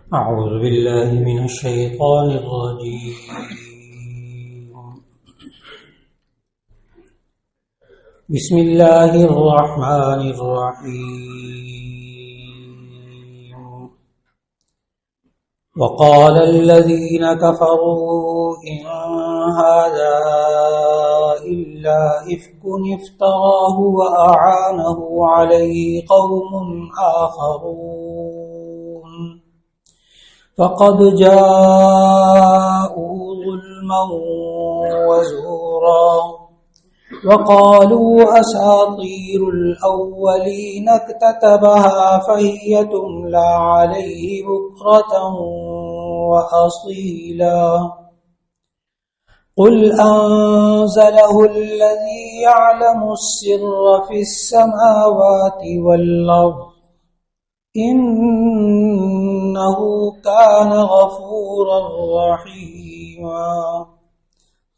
أعوذ بالله من الشيطان الرجيم. بسم الله الرحمن الرحيم. وقال الذين كفروا إن هذا إلا إفك افتراه وأعانه عليه قوم آخرون فقد جاءوا ظلما وزورا وقالوا أساطير الأولين اكتتبها فهي تملى عليه بكرة وأصيلا قل أنزله الذي يعلم السر في السماوات والأرض إنه كان غفورا رحيما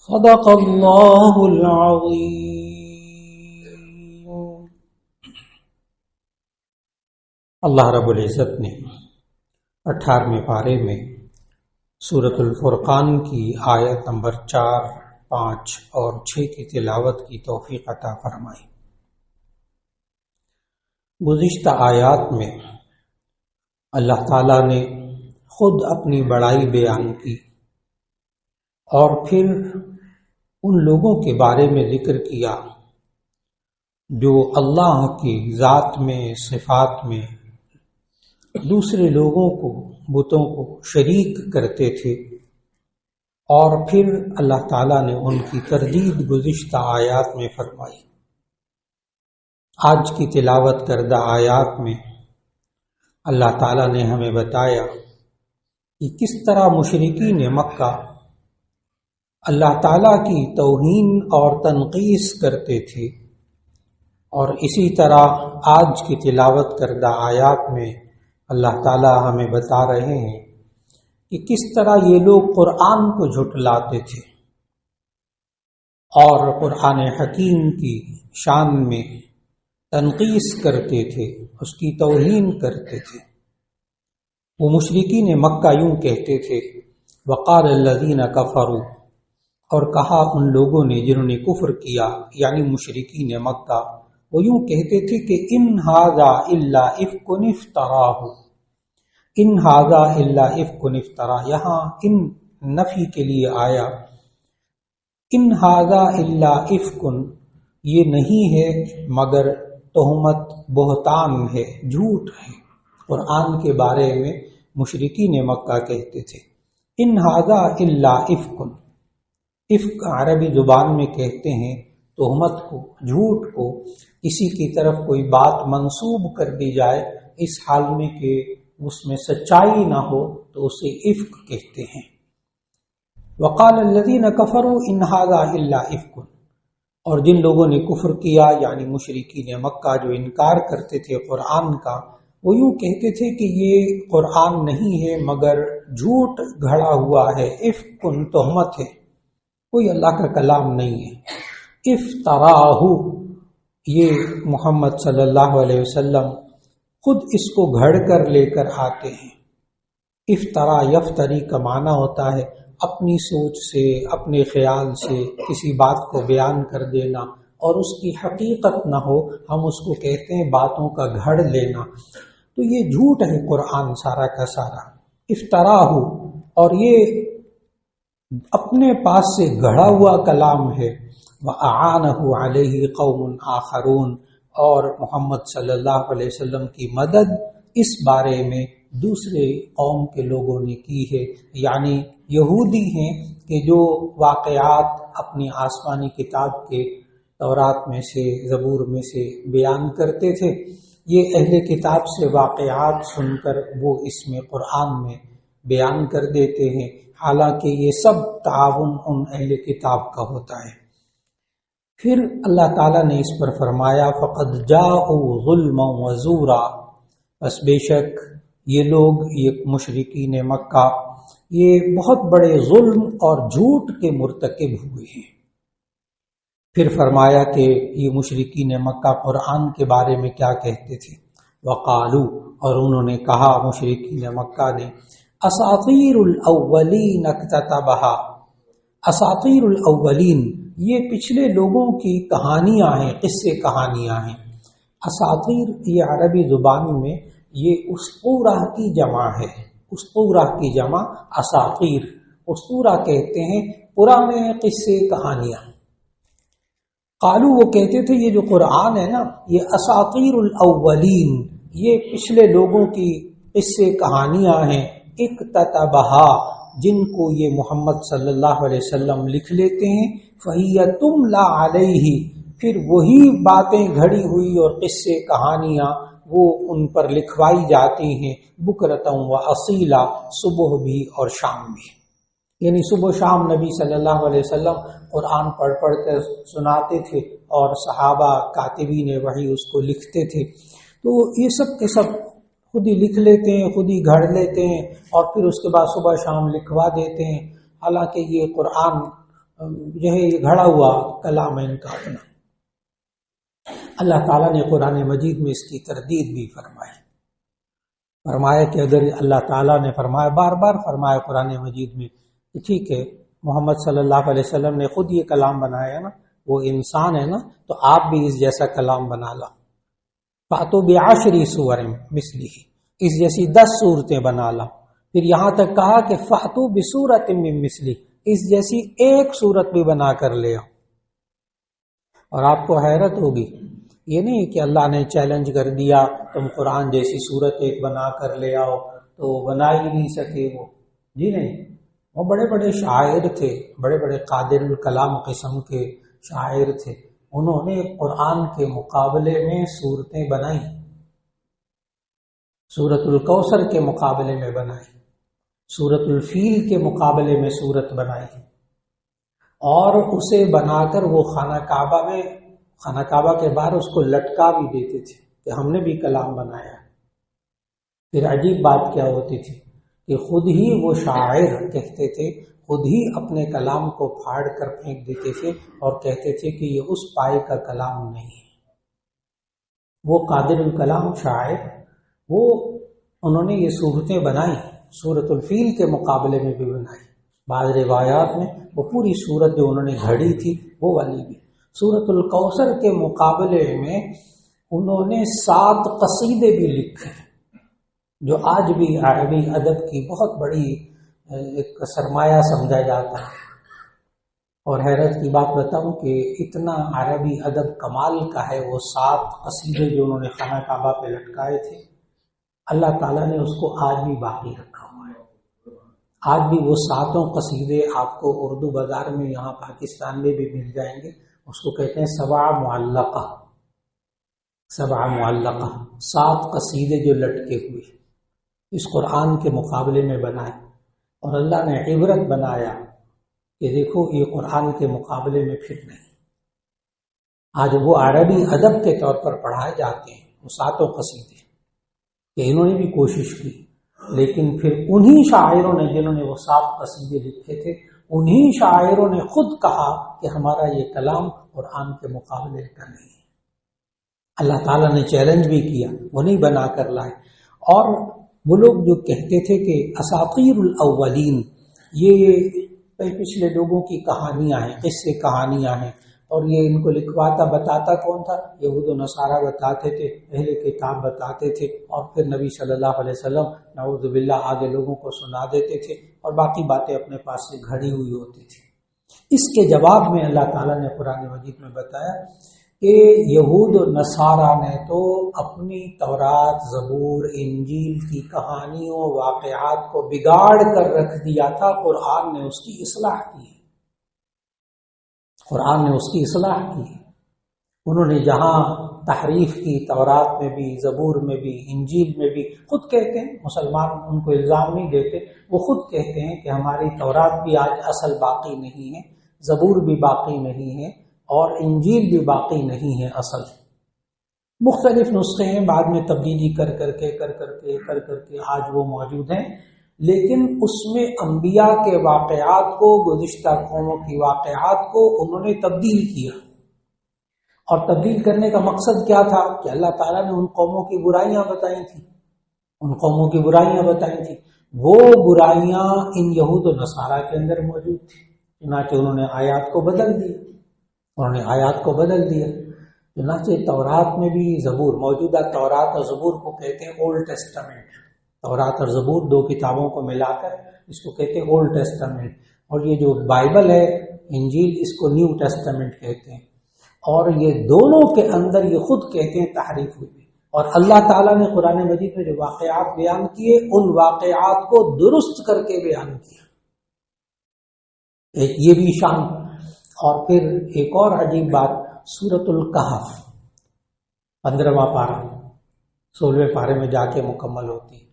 صدق اللہ العظیم. اللہ رب العزت نے 18ویں پارے میں سورۃ الفرقان کی آیت نمبر 4، 5 اور 6 کی تلاوت کی توفیق عطا فرمائی. گزشتہ آیات میں اللہ تعالیٰ نے خود اپنی بڑائی بیان کی اور پھر ان لوگوں کے بارے میں ذکر کیا جو اللہ کی ذات میں، صفات میں دوسرے لوگوں کو، بتوں کو شریک کرتے تھے، اور پھر اللہ تعالیٰ نے ان کی تردید گزشتہ آیات میں فرمائی. آج کی تلاوت کردہ آیات میں اللہ تعالیٰ نے ہمیں بتایا کہ کس طرح مشرکین مکہ اللہ تعالیٰ کی توہین اور تنقیص کرتے تھے، اور اسی طرح آج کی تلاوت کردہ آیات میں اللہ تعالیٰ ہمیں بتا رہے ہیں کہ کس طرح یہ لوگ قرآن کو جھٹلاتے تھے اور قرآن حکیم کی شان میں تنقیص کرتے تھے، اس کی توہین کرتے تھے. وہ مشرکین مکہ یوں کہتے تھے، وقال الذین کفروا، اور کہا ان لوگوں نے جنہوں نے کفر کیا یعنی مشرکین مکہ، وہ یوں کہتے تھے کہ ان ھذا الا افک افتراہ، ان ھذا الا افک افتراہ، یہاں ان نفی کے لیے آیا. ان ھذا الا افک، یہ نہیں ہے مگر تہمت، بہتان ہے، جھوٹ ہے. قرآن کے بارے میں مشرکین مکہ کہتے تھے ان ھذا الا افک. افک عربی زبان میں کہتے ہیں تہمت کو، جھوٹ کو، کسی کی طرف کوئی بات منسوب کر دی جائے اس حال میں کہ اس میں سچائی نہ ہو تو اسے افک کہتے ہیں. وقال الذین کفروا ان ھذا الا افک، اور جن لوگوں نے کفر کیا یعنی مشرکین مکہ جو انکار کرتے تھے قرآن کا، وہ یوں کہتے تھے کہ یہ قرآن نہیں ہے مگر جھوٹ گھڑا ہوا ہے، افک تہمت ہے، کوئی اللہ کا کلام نہیں ہے. افتراہ، یہ محمد صلی اللہ علیہ وسلم خود اس کو گھڑ کر لے کر آتے ہیں. افطرا، یفتری کا معنی ہوتا ہے اپنی سوچ سے، اپنے خیال سے کسی بات کو بیان کر دینا اور اس کی حقیقت نہ ہو، ہم اس کو کہتے ہیں باتوں کا گھڑ لینا. تو یہ جھوٹ ہے قرآن سارا کا سارا. افطراہ، اور یہ اپنے پاس سے گھڑا ہوا کلام ہے. وَأَعَانَهُ عَلَيْهِ قَوْمٌ آخَرُونَ، اور محمد صلی اللہ علیہ وسلم کی مدد اس بارے میں دوسرے قوم کے لوگوں نے کی ہے، یعنی یہودی ہیں کہ جو واقعات اپنی آسمانی کتاب کے تورات میں سے، زبور میں سے بیان کرتے تھے، یہ اہل کتاب سے واقعات سن کر وہ اس میں قرآن میں بیان کر دیتے ہیں، حالانکہ یہ سب تعاون ان اہل کتاب کا ہوتا ہے. پھر اللہ تعالیٰ نے اس پر فرمایا فقد جاءوا ظلما وزورا، بس بے شک یہ لوگ، یہ مشرکین مکہ، یہ بہت بڑے ظلم اور جھوٹ کے مرتکب ہوئے ہیں. پھر فرمایا کہ یہ مشرکین مکہ قرآن کے بارے میں کیا کہتے تھے. وقالو، اور انہوں نے کہا مشرکین مکہ نے، اساطیر الاولین اکتتبہا، اساطیر الاولین یہ پچھلے لوگوں کی کہانیاں ہیں، قصے کہانیاں ہیں۔ اساطیر یہ عربی زبان میں یہ اسطورہ کی جمع ہے، اسطورہ کی جمع اساطیر، اسطورہ کہتے ہیں پرانے قصے کہانیاں۔ قالو وہ کہتے تھے یہ جو قرآن ہے نا یہ اساطیر الاولین، یہ پچھلے لوگوں کی قصے کہانیاں ہیں، اکتتبہا جن کو یہ محمد صلی اللہ علیہ وسلم لکھ لیتے ہیں، فَهِيَ تُمْلَى عَلَيْهِ پھر وہی باتیں گھڑی ہوئی اور قصے کہانیاں وہ ان پر لکھوائی جاتی ہیں، بکرتم و اصیلا صبح بھی اور شام بھی، یعنی صبح شام نبی صلی اللہ علیہ وسلم قرآن پڑھ پڑھ کر سناتے تھے اور صحابہ کاتبین وحی اس کو لکھتے تھے۔ تو یہ سب کے سب خود ہی لکھ لیتے ہیں، خود ہی گھڑ لیتے ہیں اور پھر اس کے بعد صبح شام لکھوا دیتے ہیں، حالانکہ یہ قرآن جو ہے یہ گھڑا ہوا کلام ہے ان کا اپنا۔ اللہ تعالیٰ نے قرآن مجید میں اس کی تردید بھی فرمایا کہ اگر اللہ تعالیٰ نے فرمایا، بار بار فرمایا قرآن مجید میں کہ ٹھیک ہے محمد صلی اللہ علیہ وسلم نے خود یہ کلام بنایا نا، وہ انسان ہے نا، تو آپ بھی اس جیسا کلام بنا لا، فَأْتُوا بِعَشْرِ سُوَرٍ مِثْلِهِ اس جیسی 10 صورتیں بنا لا۔ پھر یہاں تک کہا کہ فَأْتُوا بِسُورَةٍ مِّن مِثْلِهِ اس جیسی ایک صورت بھی بنا کر لے آؤ۔ اور آپ کو حیرت ہوگی، یہ نہیں کہ اللہ نے چیلنج کر دیا تم قرآن جیسی صورت ایک بنا کر لے آؤ، تو بنا ہی نہیں سکے وہ، جی نہیں، وہ بڑے بڑے شاعر تھے، بڑے بڑے قادر الکلام قسم کے شاعر تھے، انہوں نے قرآن کے مقابلے میں صورتیں بنائی، سورۃ الکوثر کے مقابلے میں بنائی، سورۃ الفیل کے مقابلے میں صورت بنائی، اور اسے بنا کر وہ خانہ کعبہ کے باہر اس کو لٹکا بھی دیتے تھے کہ ہم نے بھی کلام بنایا۔ پھر عجیب بات کیا ہوتی تھی کہ خود ہی وہ شاعر کہتے تھے، خود ہی اپنے کلام کو پھاڑ کر پھینک دیتے تھے اور کہتے تھے کہ یہ اس پائے کا کلام نہیں ہے۔ وہ قادر الکلام شاعر، وہ انہوں نے یہ صورتیں بنائی، سورۃ الفیل کے مقابلے میں بھی بنائی، بعض روایات میں وہ پوری صورت جو انہوں نے گھڑی تھی وہ والی بھی۔ سورۃ الکوثر کے مقابلے میں انہوں نے 7 قصیدے بھی لکھے، جو آج بھی عربی ادب کی بہت بڑی ایک سرمایہ سمجھا جاتا ہے۔ اور حیرت کی بات بتاؤں کہ اتنا عربی ادب کمال کا ہے، وہ 7 قصیدے جو انہوں نے خانہ کعبہ پہ لٹکائے تھے، اللہ تعالیٰ نے اس کو آج بھی باقی رکھا ہوا ہے۔ آج بھی وہ 7 قصیدے آپ کو اردو بازار میں یہاں پاکستان میں بھی مل جائیں گے، اس کو کہتے ہیں 7 معلقہ، 7 قصیدے جو لٹکے ہوئے اس قرآن کے مقابلے میں بنائے، اور اللہ نے عبرت بنایا کہ دیکھو یہ قرآن کے مقابلے میں پھر نہیں۔ آج وہ عربی ادب کے طور پر پڑھائے جاتے ہیں وہ 7 قصیدے، کہ انہوں نے بھی کوشش کی، لیکن پھر انہی شاعروں نے جنہوں نے وہ 7 قصیدے لکھے تھے، انہی شاعروں نے خود کہا کہ ہمارا یہ کلام قرآن کے مقابلے کا نہیں ہے۔ اللہ تعالیٰ نے چیلنج بھی کیا، وہ نہیں بنا کر لائے۔ اور وہ لوگ جو کہتے تھے کہ اساطیر الاولین یہ پچھلے لوگوں کی کہانیاں ہیں، قصے کہانیاں ہیں، اور یہ ان کو لکھواتا بتاتا کون تھا؟ یہود و نصارہ بتاتے تھے، اہل کتاب بتاتے تھے، اور پھر نبی صلی اللہ علیہ وسلم نعوذ باللہ آگے لوگوں کو سنا دیتے تھے، اور باقی باتیں اپنے پاس سے گھڑی ہوئی ہوتی تھی۔ اس کے جواب میں اللہ تعالیٰ نے قرآن مجید میں بتایا کہ یہود و نصارہ نے تو اپنی تورات، زبور، انجیل کی کہانیوں، واقعات کو بگاڑ کر رکھ دیا تھا، قرآن نے اس کی اصلاح کی، قرآن نے اس کی اصلاح کی۔ انہوں نے جہاں تحریف کی، تورات میں بھی، زبور میں بھی، انجیل میں بھی، خود کہتے ہیں، مسلمان ان کو الزام نہیں دیتے، وہ خود کہتے ہیں کہ ہماری تورات بھی آج اصل باقی نہیں ہے، زبور بھی باقی نہیں ہے، اور انجیل بھی باقی نہیں ہے اصل۔ مختلف نسخے ہیں، بعد میں تبدیلی کر کر کے آج وہ موجود ہیں، لیکن اس میں انبیاء کے واقعات کو، گزشتہ قوموں کی واقعات کو انہوں نے تبدیل کیا، اور تبدیل کرنے کا مقصد کیا تھا کہ اللہ تعالیٰ نے ان قوموں کی برائیاں بتائی تھیں، ان قوموں کی برائیاں بتائی تھیں، وہ برائیاں ان یہود و نصارہ کے اندر موجود تھیں، چنانچہ انہوں نے آیات کو بدل دیا، چنانچہ تورات میں بھی زبور، موجودہ تورات اور زبور کو کہتے ہیں اولڈ ٹیسٹامنٹ، تورات اور زبور دو کتابوں کو ملا کر اس کو کہتے ہیں اولڈ ٹیسٹامنٹ، اور یہ جو بائبل ہے انجیل اس کو نیو ٹیسٹامنٹ کہتے ہیں، اور یہ دونوں کے اندر یہ خود کہتے ہیں تحریف ہوئی، اور اللہ تعالیٰ نے قرآن مجید میں جو واقعات بیان کیے ان واقعات کو درست کر کے بیان کیا، ایک یہ بھی شان۔ اور پھر ایک اور عجیب بات، سورۃ الکہف 15واں پارہ 16ویں پارے میں جا کے مکمل ہوتی ہے۔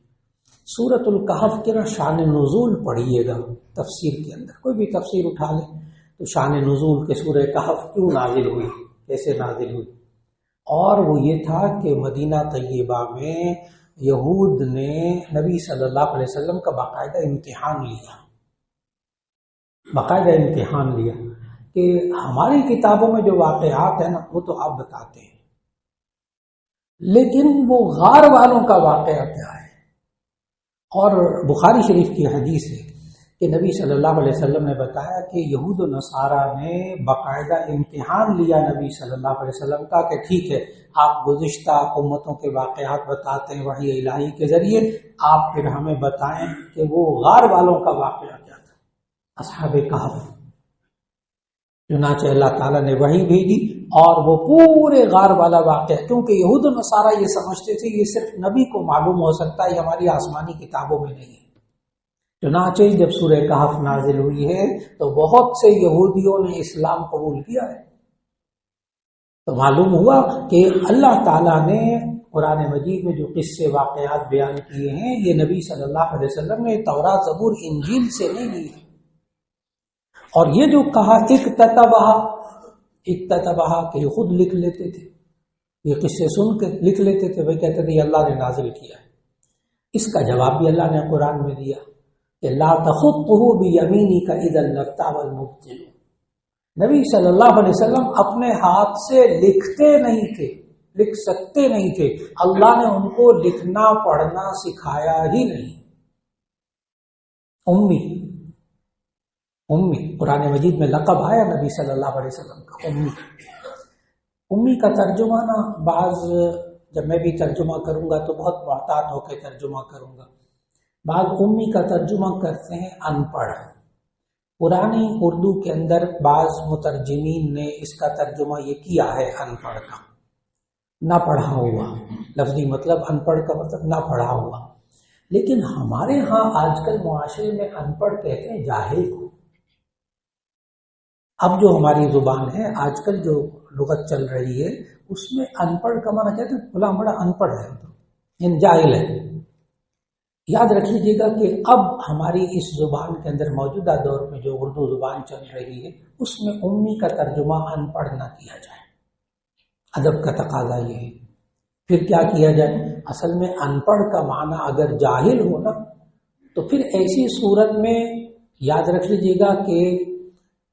سورۃ الکہف کے شان نزول پڑھیے گا، تفسیر کے اندر کوئی بھی تفسیر اٹھا لیں تو شان نزول کے سورہ کہف کیوں نازل ہوئی، کیسے نازل ہوئی، اور وہ یہ تھا کہ مدینہ طیبہ میں یہود نے نبی صلی اللہ علیہ وسلم کا باقاعدہ امتحان لیا کہ ہماری کتابوں میں جو واقعات ہیں نا وہ تو آپ بتاتے ہیں، لیکن وہ غار والوں کا واقعہ کیا ہے؟ اور بخاری شریف کی حدیث ہے کہ نبی صلی اللہ علیہ وسلم نے بتایا کہ یہود و نصارہ نے باقاعدہ امتحان لیا نبی صلی اللہ علیہ وسلم کا کہ ٹھیک ہے آپ گزشتہ امتوں کے واقعات بتاتے ہیں وحی الہی کے ذریعے، آپ پھر ہمیں بتائیں کہ وہ غار والوں کا واقعہ کیا تھا، اصحاب کہف۔ چنانچہ اللہ تعالیٰ نے وحی بھیجی اور وہ پورے غار والا واقعہ، کیونکہ یہود و نصارہ یہ سمجھتے تھے یہ صرف نبی کو معلوم ہو سکتا ہے، یہ ہماری آسمانی کتابوں میں نہیں ہے۔ چنانچہ جب سورہ کہف نازل ہوئی ہے تو بہت سے یہودیوں نے اسلام قبول کیا ہے، تو معلوم ہوا کہ اللہ تعالیٰ نے قرآن مجید میں جو قصے واقعات بیان کیے ہیں یہ نبی صلی اللہ علیہ وسلم نے تورات زبور انجیل سے نہیں لی، اور یہ جو کہا اکتتبہ کہ یہ خود لکھ لیتے تھے، یہ قصے سن کے لکھ لیتے تھے، وہ کہتے تھے یہ اللہ نے نازل کیا ہے۔ اس کا جواب بھی اللہ نے قرآن میں دیا کہ لا تخطہ بیمینک اذا لارتاب المبطلون، نبی صلی اللہ علیہ وسلم اپنے ہاتھ سے لکھتے نہیں تھے، لکھ سکتے نہیں تھے، اللہ نے ان کو لکھنا پڑھنا سکھایا ہی نہیں۔ امی قرآن مجید میں لقب آیا نبی صلی اللہ علیہ وسلم کا امی کا ترجمہ نا بعض جب میں بھی ترجمہ کروں گا تو بہت محتاط ہو کے ترجمہ کروں گا، بعض امی کا ترجمہ کرتے ہیں ان پڑھ، پرانی اردو کے اندر بعض مترجمین نے اس کا ترجمہ یہ کیا ہے ان پڑھ کا، نہ پڑھا ہوا، لفظی مطلب ان پڑھ کا مطلب نہ پڑھا ہوا، لیکن ہمارے ہاں آج کل معاشرے میں ان پڑھ کہتے ہیں جاہل کو۔ اب جو ہماری زبان ہے آج کل جو لغت چل رہی ہے اس میں ان پڑھ کا معنی کہتے ہیں فلاں بڑا ان پڑھ ہے، یعنی جاہل ہے۔ یاد رکھیے گا کہ اب ہماری اس زبان کے اندر موجودہ دور میں جو اردو زبان چل رہی ہے اس میں امی کا ترجمہ ان پڑھ نہ کیا جائے، ادب کا تقاضا یہ ہے۔ پھر کیا کیا جائے؟ اصل میں ان پڑھ کا معنی اگر جاہل ہو نا تو پھر ایسی صورت میں یاد رکھ لیجیے گا کہ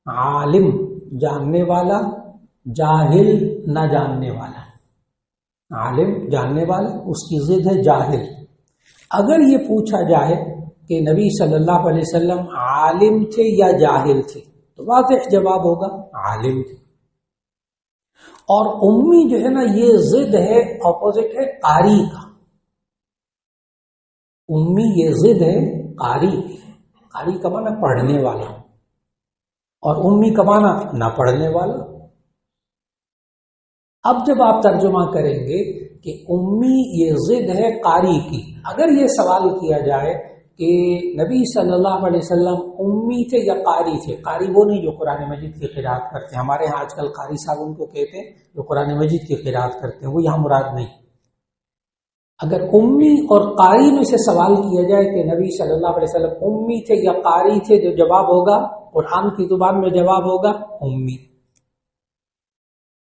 عالم جاننے والا، جاہل نہ جاننے والا، عالم جاننے والا اس کی ضد ہے جاہل۔ اگر یہ پوچھا جائے کہ نبی صلی اللہ علیہ وسلم عالم تھے یا جاہل تھے تو واضح جواب ہوگا عالم تھے۔ اور امی جو ہے نا یہ ضد ہے، اپوزٹ ہے قاری کا، امی یہ ضد ہے قاری کی، قاری کا معنی پڑھنے والا اور امی کا معنی نہ پڑھنے والا۔ اب جب آپ ترجمہ کریں گے کہ امی یہ ضد ہے قاری کی، اگر یہ سوال کیا جائے کہ نبی صلی اللہ علیہ وسلم امی تھے یا قاری تھے، قاری وہ نہیں جو قرآن مجید کی قرات کرتے ہیں، ہمارے ہاں آج کل قاری صاحب ان کو کہتے ہیں جو قرآن مجید کی قرات کرتے ہیں، وہ یہاں مراد نہیں۔ اگر امی اور قاری میں سے سوال کیا جائے کہ نبی صلی اللہ علیہ وسلم امی تھے یا قاری تھے، جو جواب ہوگا قرآن کی زبان میں جواب ہوگا امی،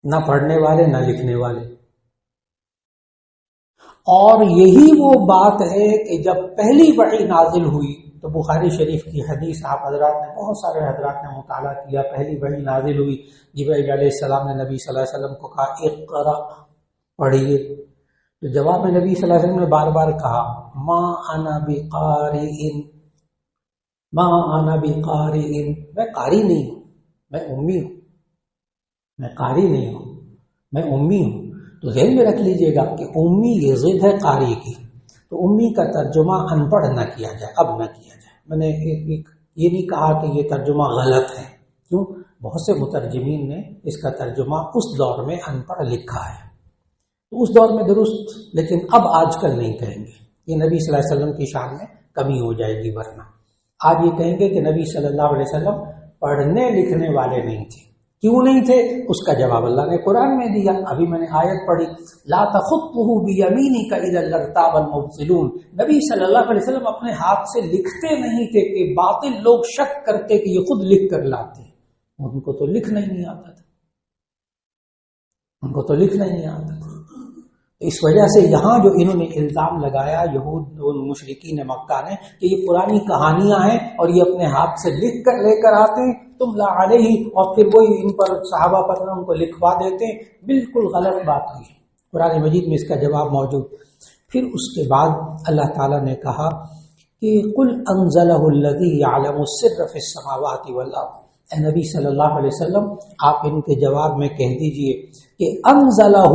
نہ پڑھنے والے نہ لکھنے والے۔ اور یہی وہ بات ہے کہ جب پہلی وحی نازل ہوئی تو بخاری شریف کی حدیث آپ حضرات نے بہت سارے حضرات نے مطالعہ کیا. پہلی وحی نازل ہوئی، جبرائیل علیہ السلام نے نبی صلی اللہ علیہ وسلم کو کہا اقرأ، پڑھیے. تو جواب میں نبی صلی اللہ علیہ وسلم نے بار بار کہا ما انا بقارئ، ما انا بقارئ، میں قاری نہیں ہوں، میں امی ہوں، میں قاری نہیں ہوں، میں امی ہوں. تو ذہن میں رکھ لیجئے گا کہ امی یہ ضد ہے قاری کی. تو امی کا ترجمہ ان پڑھ نہ کیا جائے، اب نہ کیا جائے. میں نے یہ نہیں کہا کہ یہ ترجمہ غلط ہے، کیوں؟ بہت سے مترجمین نے اس کا ترجمہ اس دور میں ان پڑھ لکھا ہے، تو اس دور میں درست، لیکن اب آج کل نہیں کہیں گے. یہ نبی صلی اللہ علیہ وسلم کی شان میں کمی ہو جائے گی. ورنہ آج یہ کہیں گے کہ نبی صلی اللہ علیہ وسلم پڑھنے لکھنے والے نہیں تھے. کیوں نہیں تھے؟ اس کا جواب اللہ نے قرآن میں دیا. ابھی میں نے آیت پڑھی لا تخطه بیمینک اذا لارتاب المبطلون. نبی صلی اللہ علیہ وسلم اپنے ہاتھ سے لکھتے نہیں تھے کہ باطل لوگ شک کرتے کہ یہ خود لکھ کر لاتے. ان کو تو لکھنا ہی نہیں آتا تھا، ان کو تو لکھنا ہی نہیں آتا تھا. اس وجہ سے یہاں جو انہوں نے الزام لگایا یہود اور مشرکین مکہ نے کہ یہ پرانی کہانیاں ہیں اور یہ اپنے ہاتھ سے لکھ کر لے کر آتے ہیں تم لا علیہ، اور پھر وہی ان پر صحابہ پر ان کو لکھوا دیتے ہیں، بالکل غلط بات ہوئی. قرآن مجید میں اس کا جواب موجود. پھر اس کے بعد اللہ تعالیٰ نے کہا کہ قل انزلہ الذی یعلم السر فی السماوات والارض. اے نبی صلی اللہ علیہ وسلم آپ ان کے جواب میں کہہ دیجئے کہ انزلہ،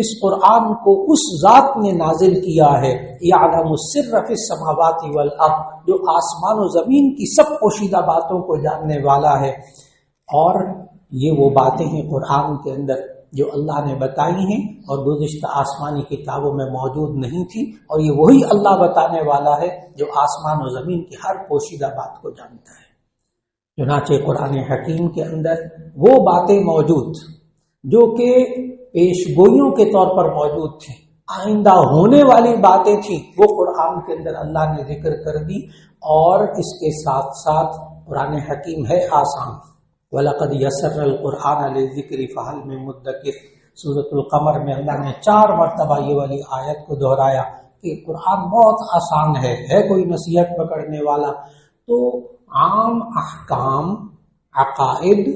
اس قرآن کو اس ذات نے نازل کیا ہے، یعلم السر فی السماوات والارض، جو آسمان و زمین کی سب پوشیدہ باتوں کو جاننے والا ہے. اور یہ وہ باتیں ہیں قرآن کے اندر جو اللہ نے بتائی ہیں اور گزشتہ آسمانی کتابوں میں موجود نہیں تھی، اور یہ وہی اللہ بتانے والا ہے جو آسمان و زمین کی ہر پوشیدہ بات کو جانتا ہے. چنانچہ قرآن حکیم کے اندر وہ باتیں موجود جو کہ پیشگوئیوں کے طور پر موجود تھیں، آئندہ ہونے والی باتیں تھیں، وہ قرآن کے اندر اللہ نے ذکر کر دی. اور اس کے ساتھ ساتھ قرآن حکیم ہے آسان. وَلَقَدْ يَسَّرْنَا الْقُرْآنَ لِلذِّكْرِ فَهَلْ مِن مُدَّكِرٍ. سورۃ القمر میں اللہ نے 4 مرتبہ یہ والی آیت کو دہرایا کہ قرآن بہت آسان ہے کوئی نصیحت پکڑنے والا. تو عام احکام، عقائد،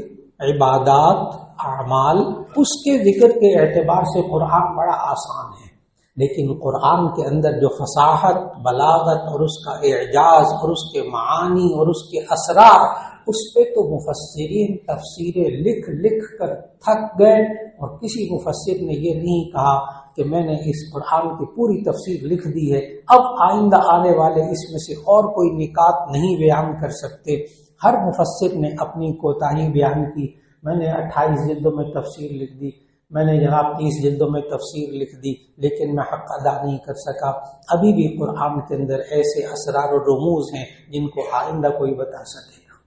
عبادات، اعمال، اس کے ذکر کے اعتبار سے قرآن بڑا آسان ہے. لیکن قرآن کے اندر جو فصاحت، بلاغت اور اس کا اعجاز اور اس کے معانی اور اس کے اسرار، اس پہ تو مفسرین تفسیریں لکھ لکھ کر تھک گئے، اور کسی مفسر نے یہ نہیں کہا کہ میں نے اس قرآن کی پوری تفسیر لکھ دی ہے، اب آئندہ آنے والے اس میں سے اور کوئی نکات نہیں بیان کر سکتے. ہر مفسر نے اپنی کوتاہی بیان کی. میں نے 28 جلدوں میں تفسیر لکھ دی، میں نے جناب 30 جلدوں میں تفسیر لکھ دی، لیکن میں حق ادا نہیں کر سکا. ابھی بھی قرآن کے اندر ایسے اسرار و رموز ہیں جن کو آئندہ کوئی بتا سکے گا.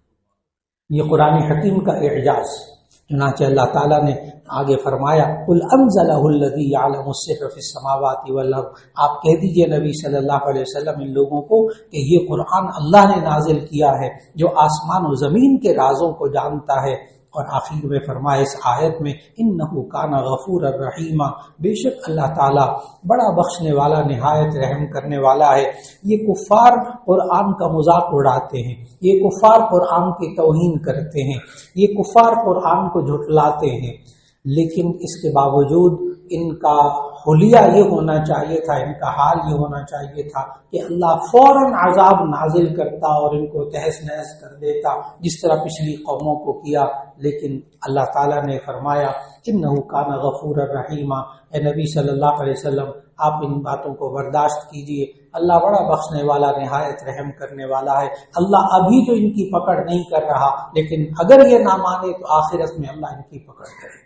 یہ قرآن حکیم کا اعجاز. چنانچہ اللہ تعالیٰ نے آگے فرمایا قل انزلہ الذی یعلم السر فی السماوات والارض. آپ کہہ دیجئے نبی صلی اللہ علیہ وسلم ان لوگوں کو کہ یہ قرآن اللہ نے نازل کیا ہے جو آسمان و زمین کے رازوں کو جانتا ہے. اور آخر میں فرمایا اس آیت میں انہ کان غفورا رحیما، بے شک اللہ تعالیٰ بڑا بخشنے والا، نہایت رحم کرنے والا ہے. یہ کفار قرآن کا مذاق اڑاتے ہیں، یہ کفار قرآن کی توہین کرتے ہیں، یہ کفار قرآن کو جھٹلاتے ہیں، لیکن اس کے باوجود ان کا حلیہ یہ ہونا چاہیے تھا، ان کا حال یہ ہونا چاہیے تھا کہ اللہ فوراً عذاب نازل کرتا اور ان کو تہس نہس کر دیتا جس طرح پچھلی قوموں کو کیا. لیکن اللہ تعالیٰ نے فرمایا انہ کان غفورا رحیما. اے نبی صلی اللہ علیہ وسلم آپ ان باتوں کو برداشت کیجئے، اللہ بڑا بخشنے والا، نہایت رحم کرنے والا ہے. اللہ ابھی تو ان کی پکڑ نہیں کر رہا، لیکن اگر یہ نہ مانے تو آخرت میں اللہ ان کی پکڑ کرے گا.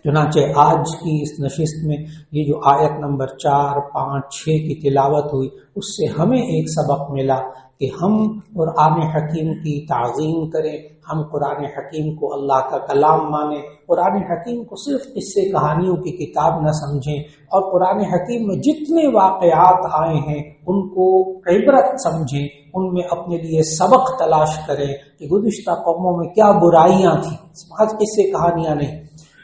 چنانچہ آج کی اس نشست میں یہ جو آیت نمبر 4، 5، 6 کی تلاوت ہوئی، اس سے ہمیں ایک سبق ملا کہ ہم قرآن حکیم کی تعظیم کریں، ہم قرآن حکیم کو اللہ کا کلام مانیں، قرآن حکیم کو صرف قصے کہانیوں کی کتاب نہ سمجھیں، اور قرآن حکیم میں جتنے واقعات آئے ہیں ان کو عبرت سمجھیں، ان میں اپنے لیے سبق تلاش کریں کہ گزشتہ قوموں میں کیا برائیاں تھیں، محض قصے کہانیاں نہیں.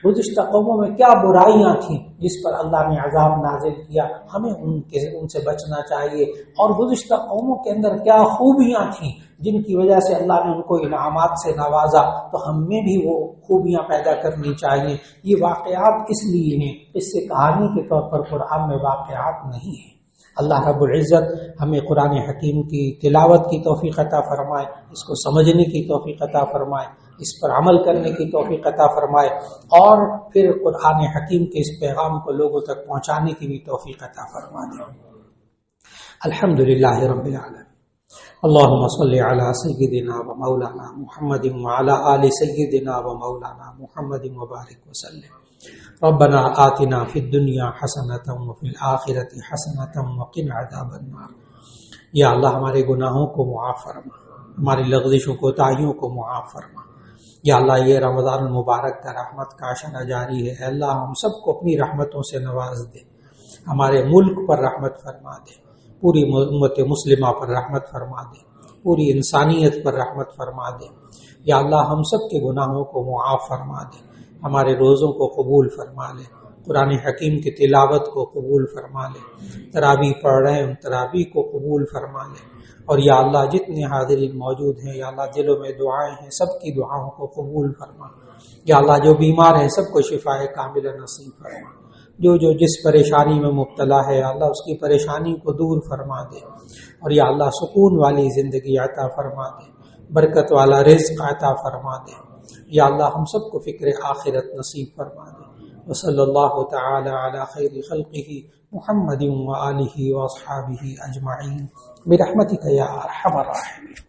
گزشتہ قوموں میں کیا برائیاں تھیں جس پر اللہ نے عذاب نازل کیا، ہمیں ان سے بچنا چاہیے، اور گزشتہ قوموں کے اندر کیا خوبیاں تھیں جن کی وجہ سے اللہ نے ان کو انعامات سے نوازا، تو ہم میں بھی وہ خوبیاں پیدا کرنی چاہیے۔ یہ واقعات اس لیے ہیں، اس سے کہانی کے طور پر قرآن میں واقعات نہیں ہیں۔ اللہ رب العزت ہمیں قرآن حکیم کی تلاوت کی توفیق عطا فرمائے، اس کو سمجھنے کی توفیق عطا فرمائے، اس پر عمل کرنے کی توفیق عطا فرمائے، اور پھر قرآن حکیم کے اس پیغام کو لوگوں تک پہنچانے کی بھی توفیق عطا فرما دے۔ الحمدللہ رب العالمین، اللہم صلی علی سیدنا و مولانا محمد وعلی آل سیدنا و مولانا محمد وبارک وسلم۔ ربنا آتنا فی الدنیا حسنۃ وفی الآخرۃ حسنۃ وقنا عذاب النار۔ یا اللہ ہمارے گناہوں کو معاف فرما، ہماری لغزشوں کوتاہیوں کو معاف فرما۔ یا اللہ یہ رمضان المبارک کا رحمت کا عشرہ جاری ہے، اے اللہ ہم سب کو اپنی رحمتوں سے نواز دے، ہمارے ملک پر رحمت فرما دے، پوری امت مسلمہ پر رحمت فرما دے، پوری انسانیت پر رحمت فرما دے۔ یا اللہ ہم سب کے گناہوں کو معاف فرما دے، ہمارے روزوں کو قبول فرما لے، قرآن حکیم کی تلاوت کو قبول فرما لے، تراویح پڑھ رہے ہیں ان تراویح کو قبول فرما لے، اور یا اللہ جتنے حاضرین موجود ہیں یا اللہ دلوں میں دعائیں ہیں سب کی دعاؤں کو قبول فرما۔ یا اللہ جو بیمار ہیں سب کو شفاء کاملہ نصیب فرما، جو جس پریشانی میں مبتلا ہے یا اللہ اس کی پریشانی کو دور فرما دے، اور یا اللہ سکون والی زندگی عطا فرما دے، برکت والا رزق عطا فرما دے۔ یا اللہ ہم سب کو فکر آخرت نصیب فرما دے۔ وصلی اللہ تعالی علی خیر خلقہ محمد وآلہ واصحابہ اجمعین برحمتک یا ارحم الراحمین۔